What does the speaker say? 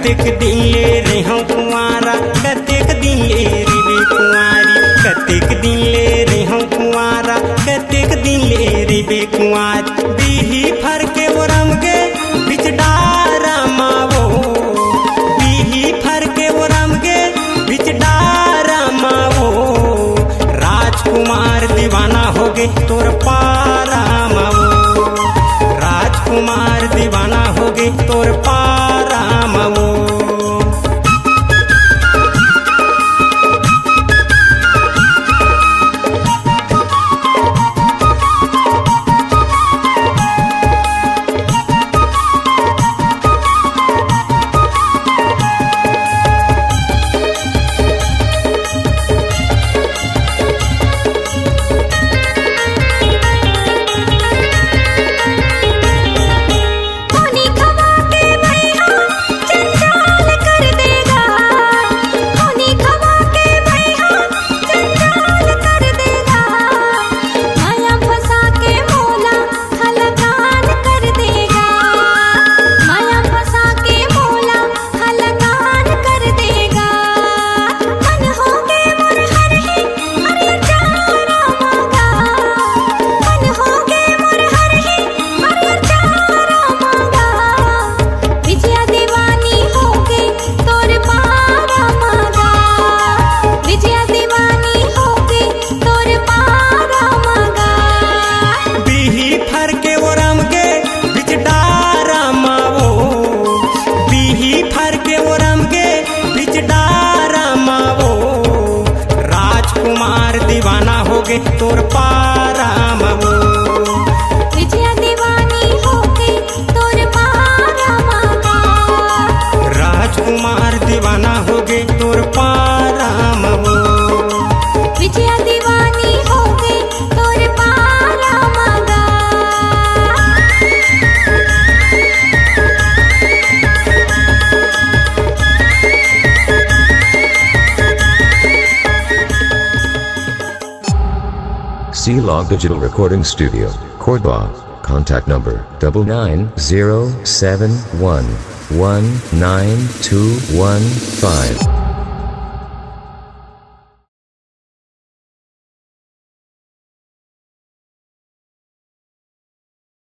कतेक दिन ले रे हम कुंवारा, कतेक दिन ले रे बे कुंवारी, कतेक दिन ले रे हम कुंवारा, कतेक दिन ले रे बे कुंवारी। बीही फर के वो रम के बिच डारा मावो, बीही फर के वो रम के बिच डारा मावो। राजकुमार दीवाना हो गे तोर पारा मावो, राजकुमार दीवाना हो गे तोर पारा मावो। दीवाना हो गे तोर पारा मावो, विजया दीवानी हो गे तोर पारा मावो। राजकुमार दीवाना हो गे तोर पारा मावो, विजया दीवानी हो गे तोर पारा मावो। C-Log Digital Recording Studio, Cordoba. Contact number 99071192115.